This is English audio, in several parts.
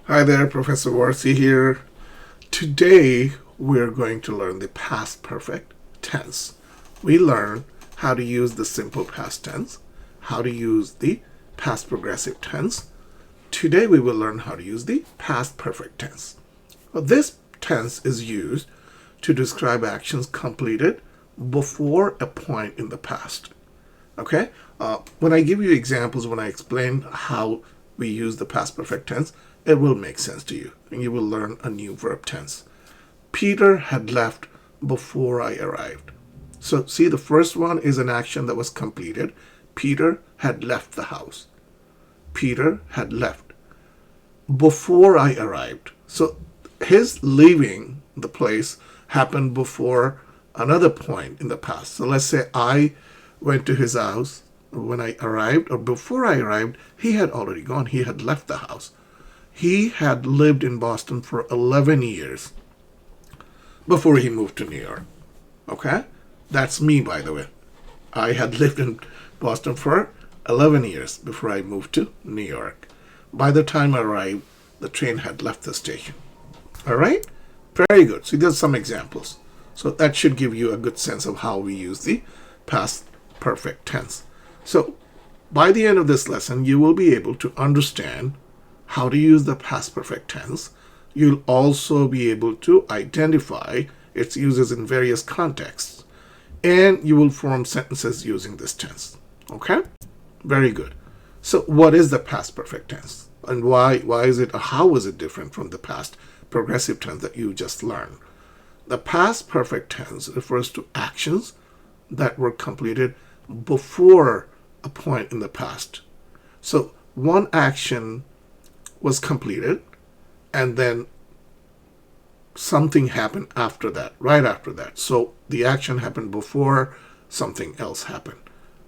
Hi there, Professor Warsi here. Today we're going to learn the past perfect tense. We learn how to use the simple past tense, how to use the past progressive tense. Today we will learn how to use the past perfect tense. This tense is used to describe actions completed before a point in the past. Okay? When I give you examples, when I explain how we use the past perfect tense, it will make sense to you and you will learn a new verb tense. Peter had left before I arrived. So, see, the first one is an action that was completed. Peter had left the house. Peter had left before I arrived. So, his leaving the place happened before another point in the past. So, let's say I went to his house when I arrived, or before I arrived, he had already gone. He had left the house. He had lived in Boston for 11 years before he moved to New York. Okay? That's me, by the way. I had lived in Boston for 11 years before I moved to New York. By the time I arrived, the train had left the station. All right? Very good. So there's some examples. So that should give you a good sense of how we use the past perfect tense. So by the end of this lesson, you will be able to understand how to use the past perfect tense. You'll also be able to identify its uses in various contexts. And you will form sentences using this tense. Okay? Very good. So what is the past perfect tense? And why is it, or how is it different from the past progressive tense that you just learned? The past perfect tense refers to actions that were completed before a point in the past. So one action was completed and then something happened after that, right after that. So the action happened before something else happened.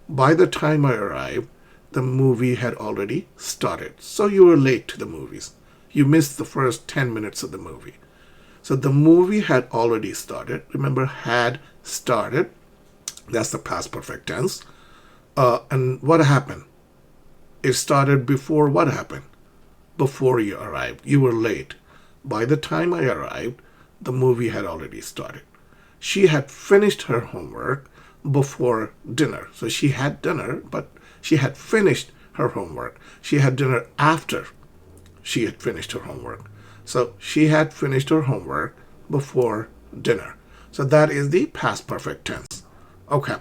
By the time I arrived, the movie had already started. So you were late to the movies. You missed the first 10 minutes of the movie. So the movie had already started. Remember, had started. That's the past perfect tense. And what happened? It started before what happened? Before you arrived. You were late. By the time I arrived, the movie had already started. She had finished her homework before dinner. So she had dinner, but she had finished her homework. She had dinner after she had finished her homework. So she had finished her homework before dinner. So that is the past perfect tense. Okay.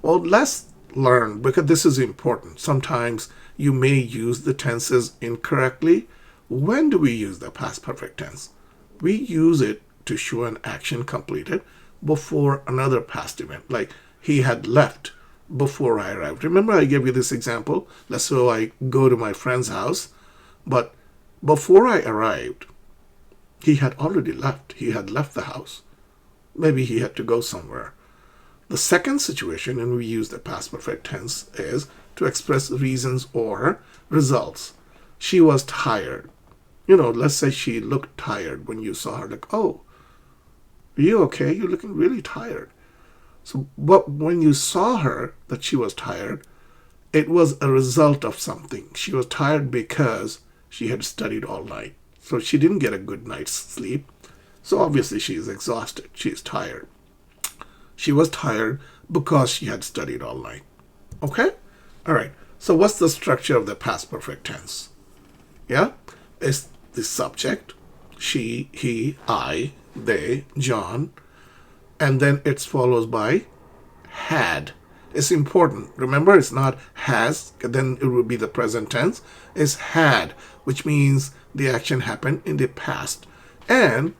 Well, let's learn, because this is important. Sometimes you may use the tenses incorrectly. When do we use the past perfect tense? We use it to show an action completed before another past event, like he had left before I arrived. Remember, I gave you this example. Let's say I go to my friend's house, but before I arrived, he had already left. He had left the house. Maybe he had to go somewhere. The second situation, and we use the past perfect tense, is to express reasons or results. She was tired. Let's say she looked tired when you saw her. Like, oh, are you okay? You're looking really tired. So, but when you saw her that she was tired, it was a result of something. She was tired because she had studied all night. So she didn't get a good night's sleep. So obviously she is exhausted. She is tired. She was tired because she had studied all night. Okay? All right. So what's the structure of the past perfect tense? Yeah? It's the subject, she, he, I, they, John, and then it's followed by had. It's important. Remember, it's not has, then it would be the present tense. It's had, which means the action happened in the past. And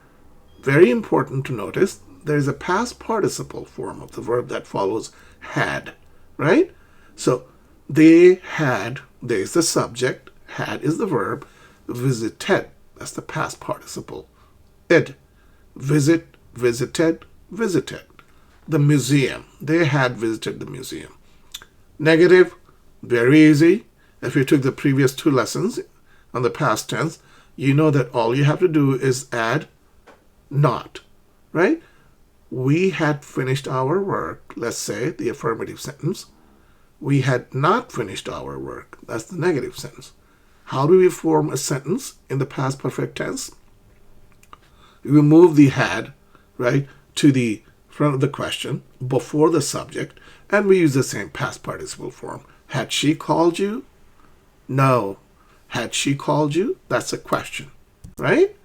very important to notice, there is a past participle form of the verb that follows had, right? So they had, they is the subject, had is the verb, visited, that's the past participle. Id, visit, visited, visited. The museum, they had visited the museum. Negative, very easy. If you took the previous two lessons on the past tense, you know that all you have to do is add not, right? We had finished our work, let's say the affirmative sentence. We had not finished our work, that's the negative sentence. How do we form a sentence in the past perfect tense? We move the had, right, to the front of the question before the subject, and we use the same past participle form. Had she called you? No. Had she called you? That's a question, right?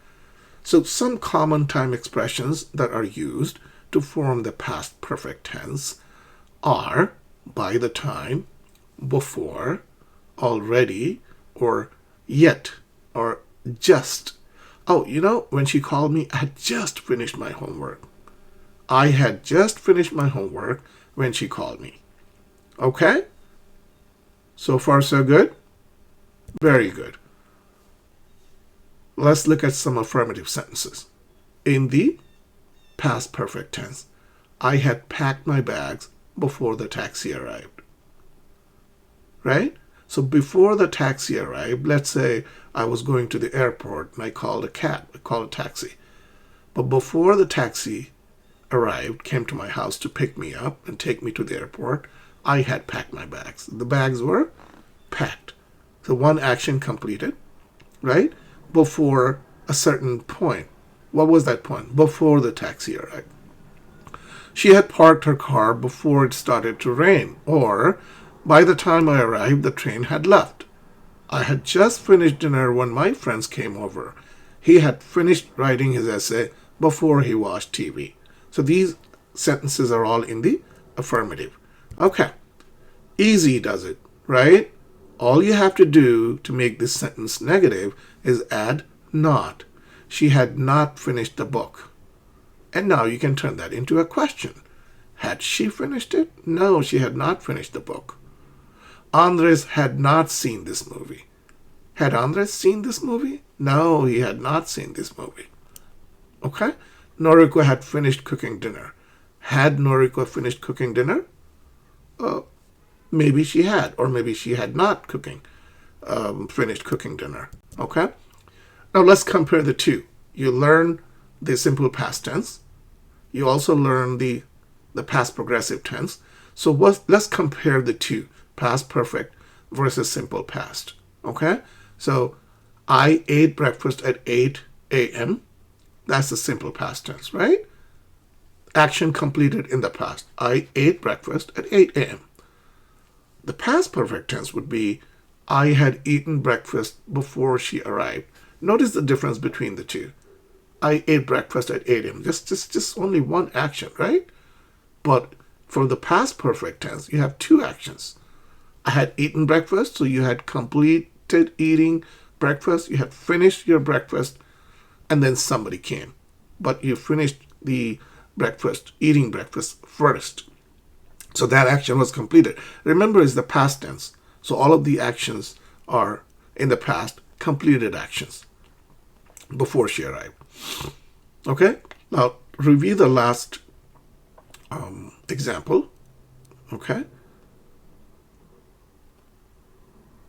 So some common time expressions that are used to form the past perfect tense are by the time, before, already, or yet, or just. Oh, when she called me, I had just finished my homework. I had just finished my homework when she called me. Okay? So far, so good? Very good. Let's look at some affirmative sentences. In the past perfect tense, I had packed my bags before the taxi arrived. Right? So before the taxi arrived, let's say I was going to the airport and I called a taxi. But before the taxi arrived, came to my house to pick me up and take me to the airport, I had packed my bags. The bags were packed. So one action completed, right? Before a certain point. What was that point? Before the taxi arrived. She had parked her car before it started to rain, or by the time I arrived, the train had left. I had just finished dinner when my friends came over. He had finished writing his essay before he watched TV. So these sentences are all in the affirmative. Okay. Easy does it, right? All you have to do to make this sentence negative is add not. She had not finished the book. And now you can turn that into a question. Had she finished it? No, she had not finished the book. Andres had not seen this movie. Had Andres seen this movie? No, he had not seen this movie. Okay? Noriko had finished cooking dinner. Had Noriko finished cooking dinner? Maybe she had, or maybe she had not finished cooking dinner. Okay? Now let's compare the two. You learn the simple past tense. You also learn the past progressive tense. So let's compare the two, past perfect versus simple past. Okay? So I ate breakfast at 8 a.m. That's the simple past tense, right? Action completed in the past. I ate breakfast at 8 a.m. The past perfect tense would be I had eaten breakfast before she arrived. Notice the difference between the two. I ate breakfast at 8 a.m. Just only one action, right? But for the past perfect tense, you have two actions. I had eaten breakfast, so you had completed eating breakfast. You had finished your breakfast, and then somebody came. But you finished the eating breakfast first. So that action was completed. Remember, it's the past tense. So all of the actions are in the past, completed actions before she arrived. Okay? Now, review the last example. Okay?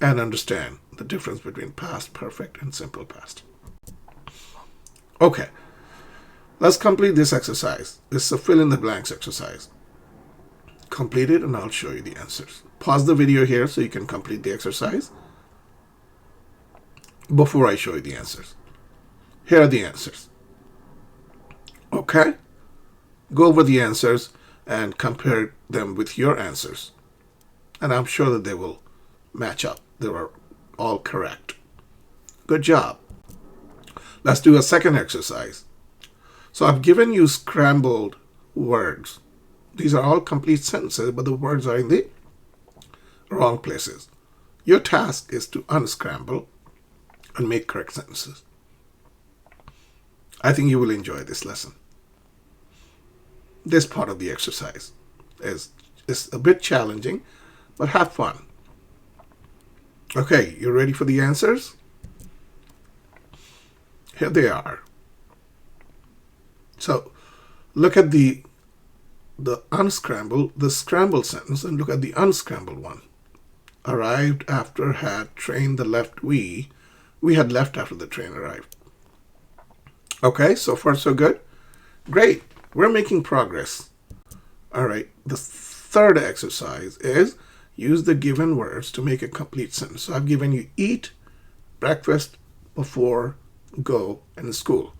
And understand the difference between past perfect and simple past. Okay. Let's complete this exercise. This is a fill in the blanks exercise. Complete it and I'll show you the answers. Pause the video here so you can complete the exercise before I show you the answers. Here are the answers. Okay? Go over the answers and compare them with your answers. And I'm sure that they will match up. They were all correct. Good job. Let's do a second exercise. So I've given you scrambled words. These are all complete sentences, but the words are in the wrong places. Your task is to unscramble and make correct sentences. I think you will enjoy this lesson. This part of the exercise is a bit challenging, but have fun. Okay, you ready for the answers? Here they are. So look at the scrambled sentence, and look at the unscrambled one. Arrived after had train the left we had left after the train arrived. Okay, so far so good. Great, we're making progress. All right, the third exercise is use the given words to make a complete sentence. So I've given you eat, breakfast, before, go, and school.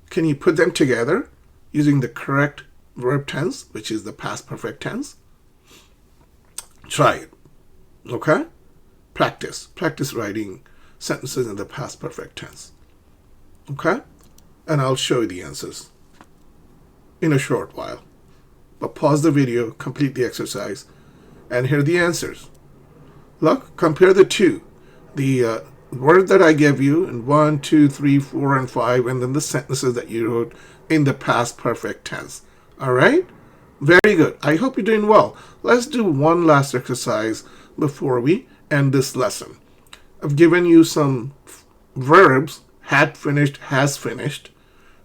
Can you put them together using the correct verb tense, which is the past perfect tense? Try it. Okay? Practice writing sentences in the past perfect tense. Okay? And I'll show you the answers in a short while. But pause the video, complete the exercise, and here are the answers. Look, compare the two. The word that I gave you in 1, 2, 3, 4, and 5, and then the sentences that you wrote in the past perfect tense. All right? Very good. I hope you're doing well. Let's do one last exercise before we end this lesson. I've given you some verbs: had finished, has finished.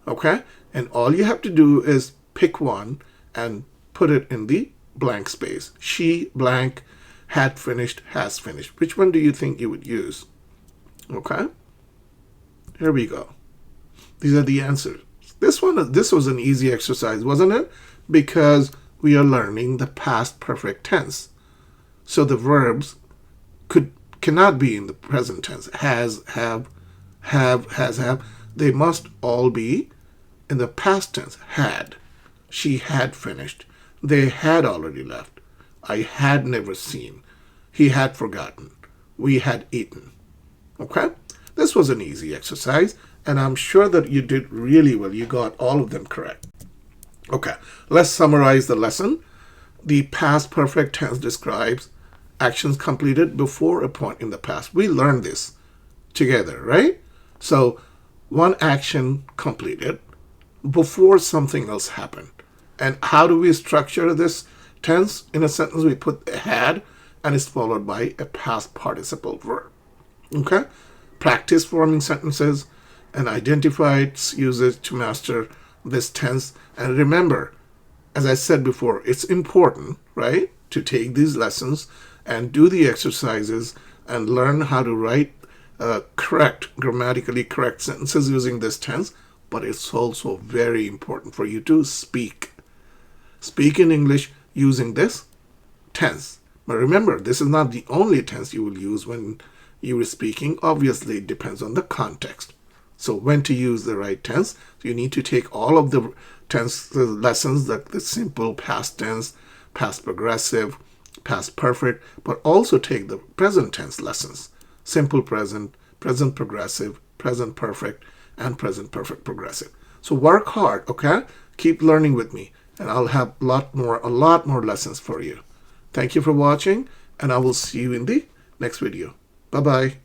Okay? And all you have to do is pick one and put it in the blank space. She blank had finished, has finished. Which one do you think you would use? Okay? Here we go. These are the answers. This was an easy exercise, wasn't it? Because we are learning the past perfect tense. So the verbs cannot be in the present tense. Has, have, has, have. They must all be in the past tense. Had. She had finished. They had already left. I had never seen. He had forgotten. We had eaten. Okay? This was an easy exercise, and I'm sure that you did really well. You got all of them correct. Okay, let's summarize the lesson. The past perfect tense describes actions completed before a point in the past. We learned this together, right? So, one action completed before something else happened. And how do we structure this tense? In a sentence, we put had, and it's followed by a past participle verb. Okay? Practice forming sentences and identify its usage to master this tense. And remember, as I said before, it's important, right, to take these lessons and do the exercises and learn how to write grammatically correct sentences using this tense. But it's also very important for you to speak in English using this tense. But remember, this is not the only tense you will use when you are speaking. Obviously, it depends on the context. So when to use the right tense, you need to take all of the tense lessons, like the simple past tense, past progressive, past perfect, but also take the present tense lessons: simple present, present progressive, present perfect, and present perfect progressive. So work hard, okay? Keep learning with me, and I'll have a lot more lessons for you. Thank you for watching, and I will see you in the next video. Bye-bye.